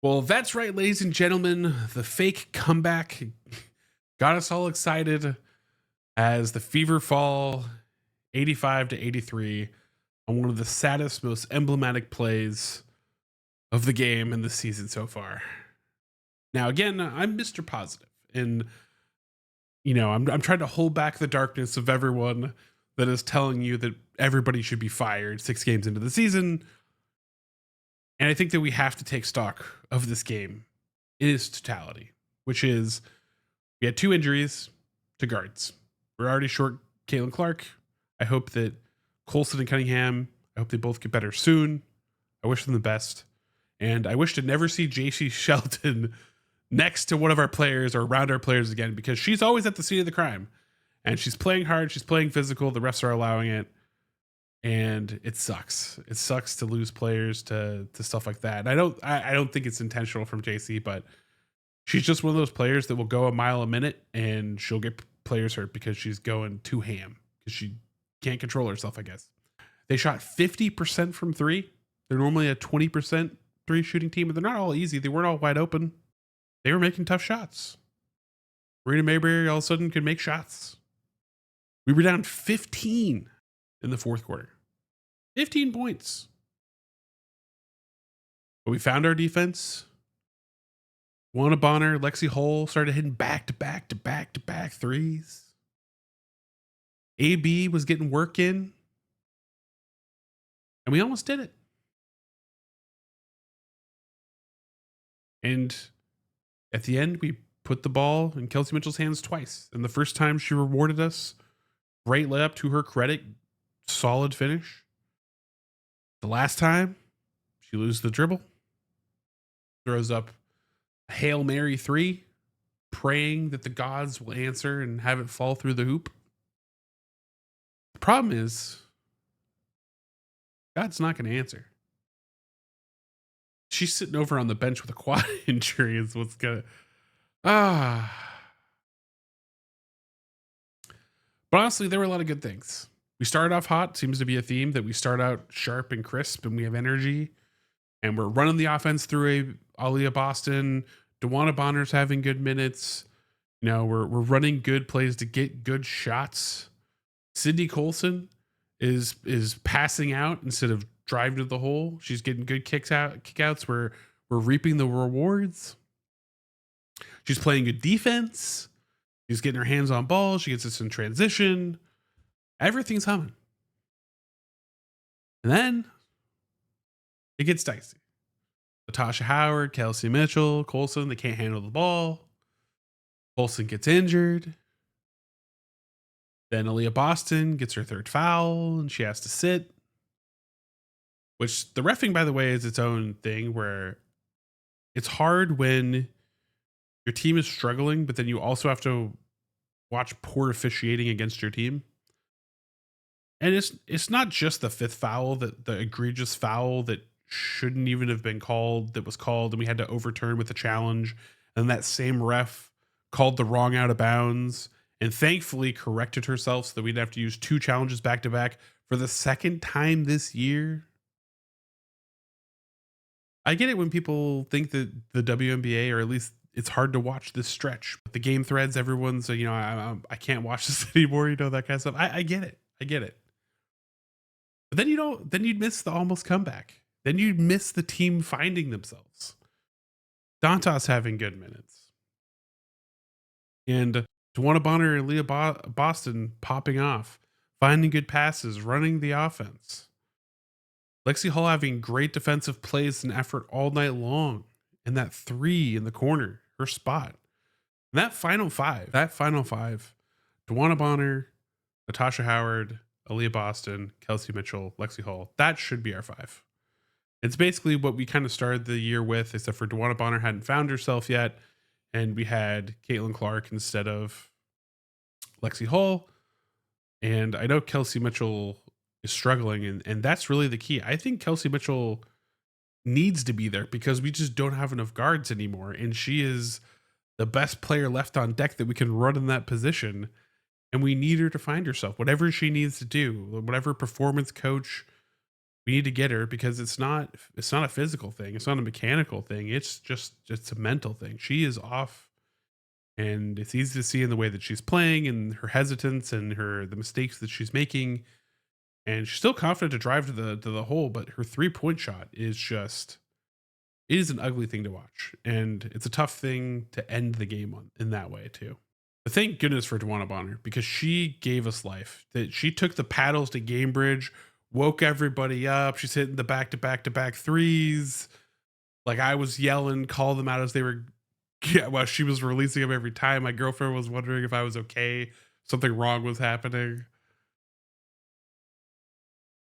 Well, that's right, ladies and gentlemen. The fake comeback got us all excited as the Fever fall 85 to 83 on one of the saddest, most emblematic plays of the game in the season so far. Now, again, I'm Mr. Positive, and I'm trying to hold back the darkness of everyone that is telling you that everybody should be fired 6 games into the season. And I think that we have to take stock of this game in its totality, which is we had 2 injuries to guards. We're already short Kaitlin Clark. I hope that Colson and Cunningham, I hope they both get better soon. I wish them the best. And I wish to never see JC Shelton next to one of our players or around our players again, because she's always at the scene of the crime. And she's playing hard. She's playing physical. The refs are allowing it. And it sucks. It sucks to lose players to stuff like that. And I don't think it's intentional from JC, but she's just one of those players that will go a mile a minute and she'll get players hurt because she's going too ham because she can't control herself, I guess. They shot 50% from three. They're normally a 20% three shooting team, but they're not all easy. They weren't all wide open. They were making tough shots. Marina Mayberry all of a sudden could make shots. We were down 15 in the fourth quarter. 15 points. But we found our defense. Juana Bonner, Lexi Hull started hitting back-to-back threes. AB was getting work in. And we almost did it. And at the end, we put the ball in Kelsey Mitchell's hands twice. And the first time she rewarded us, great layup to her credit, solid finish. The last time, she loses the dribble, throws up a Hail Mary 3, praying that the gods will answer and have it fall through the hoop. The problem is, God's not going to answer. She's sitting over on the bench with a quad injury is what's going to... But honestly, there were a lot of good things. We started off hot. Seems to be a theme that we start out sharp and crisp and we have energy. And we're running the offense through Aaliyah Boston. DeWanna Bonner's having good minutes. We're running good plays to get good shots. Sydney Colson is passing out instead of driving to the hole. She's getting good kickouts. We're reaping the rewards. She's playing good defense. She's getting her hands on balls. She gets us in transition. Everything's humming. And then it gets dicey. Natasha Howard, Kelsey Mitchell, Colson, they can't handle the ball. Colson gets injured. Then Aaliyah Boston gets her third foul and she has to sit. Which the reffing, by the way, is its own thing where it's hard when your team is struggling, but then you also have to watch poor officiating against your team. And it's not just the fifth foul, that the egregious foul that shouldn't even have been called, that was called and we had to overturn with a challenge. And that same ref called the wrong out of bounds and thankfully corrected herself so that we'd have to use 2 challenges back to back for the second time this year. I get it when people think that the WNBA, or at least it's hard to watch this stretch. The game threads, everyone's, I can't watch this anymore, that kind of stuff. I get it. I get it. But then you'd miss the almost comeback. Then you'd miss the team finding themselves. Dantas having good minutes. And DeWanna Bonner and Leah Boston popping off, finding good passes, running the offense. Lexi Hull having great defensive plays and effort all night long. And that 3 in the corner, her spot. And that final five, DeWanna Bonner, Natasha Howard, Aaliyah Boston, Kelsey Mitchell, Lexi Hull, that should be our 5. It's basically what we kind of started the year with, except for DeWanna Bonner hadn't found herself yet. And we had Kaitlin Clark instead of Lexi Hull. And I know Kelsey Mitchell is struggling, and that's really the key. I think Kelsey Mitchell needs to be there because we just don't have enough guards anymore. And she is the best player left on deck that we can run in that position. And we need her to find herself, whatever she needs to do, whatever performance coach We need to get her because it's not a physical thing. It's not a mechanical thing. It's a mental thing. She is off, and it's easy to see in the way that she's playing and her hesitance and the mistakes that she's making. And she's still confident to drive to the hole, but her 3-point shot is just it is an ugly thing to watch. And it's a tough thing to end the game on in that way too. But thank goodness for Dwana Bonner because she gave us life. That she took the paddles to Gamebridge, woke everybody up. She's hitting the back to back to back threes. Like I was yelling, call them out as they were while she was releasing them every time. My girlfriend was wondering if I was okay. Something wrong was happening.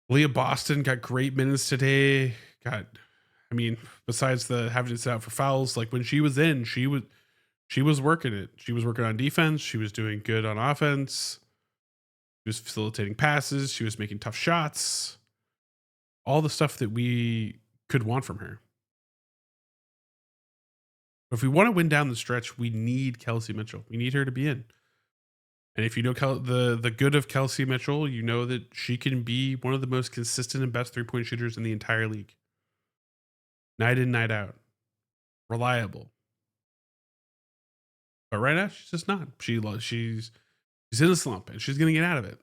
Leah Boston got great minutes today. Besides the having to sit out for fouls, like when she was in, she was working it. She was working on defense. She was doing good on offense. She was facilitating passes. She was making tough shots. All the stuff that we could want from her. But if we want to win down the stretch, we need Kelsey Mitchell. We need her to be in. And if you know the good of Kelsey Mitchell, you know that she can be one of the most consistent and best 3-point shooters in the entire league. Night in, night out. Reliable. But right now, she's just not. She's in a slump, and she's going to get out of it.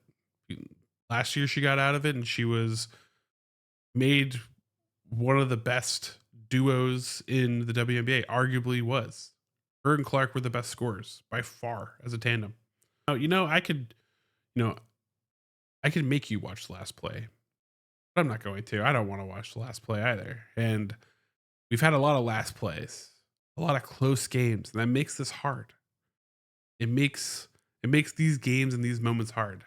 Last year, she got out of it, and she was made one of the best duos in the WNBA. Arguably was. Her and Clark were the best scorers by far as a tandem. I could make you watch the last play, but I'm not going to. I don't want to watch the last play either. And we've had a lot of last plays, a lot of close games, and that makes this hard. It makes these games and these moments hard.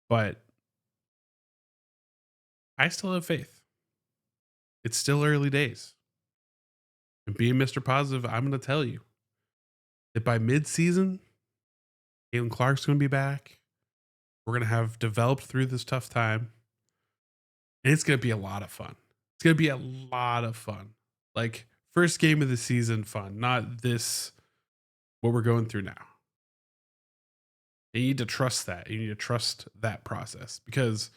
But I still have faith. It's still early days. And being Mr. Positive, I'm going to tell you that by mid-season, Kaitlin Clark's going to be back. We're going to have developed through this tough time. And it's going to be a lot of fun. It's going to be a lot of fun. Like, first game of the season fun, not this, what we're going through now. You need to trust that. You need to trust that process because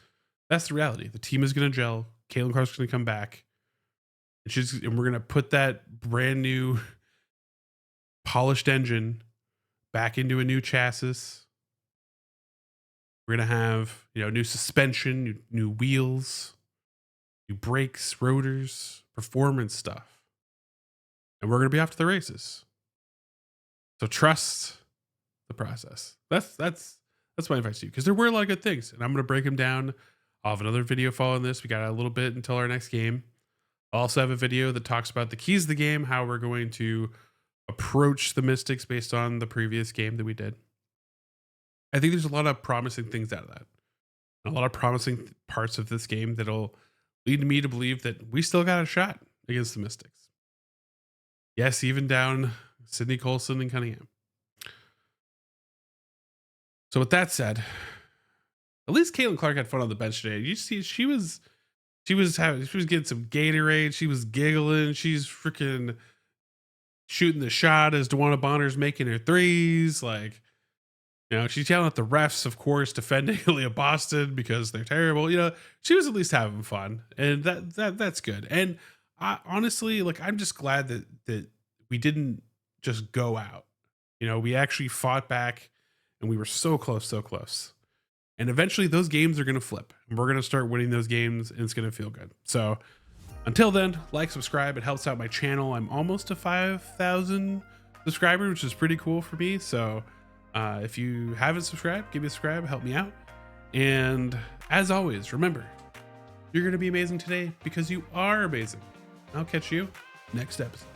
that's the reality. The team is going to gel. Kaitlin Clark's going to come back. And we're going to put that brand new polished engine back into a new chassis. We're going to have, new suspension, new wheels, new brakes, rotors, performance stuff. And we're going to be off to the races. So trust the process. That's my advice to you because there were a lot of good things and I'm going to break them down. I'll have another video following this. We got a little bit until our next game. I'll also have a video that talks about the keys of the game, how we're going to approach the Mystics based on the previous game that we did. I think there's a lot of promising things out of that. A lot of promising parts of this game that'll lead me to believe that we still got a shot against the Mystics. Yes, even down Sydney Colson and Cunningham. So with that said, at least Kaitlin Clark had fun on the bench today. You see, she was getting some Gatorade. She was giggling. She's freaking shooting the shot as Dwana Bonner's making her threes. Like, she's yelling at the refs, of course, defending Leah Boston because they're terrible. She was at least having fun, and that's good. And honestly, like, I'm just glad that we didn't just go out. We actually fought back, and we were so close. And eventually, those games are going to flip, and we're going to start winning those games, and it's going to feel good. So, until then, like, subscribe. It helps out my channel. I'm almost to 5,000 subscribers, which is pretty cool for me. So, if you haven't subscribed, give me a subscribe, help me out. And as always, remember, you're going to be amazing today because you are amazing. I'll catch you next episode.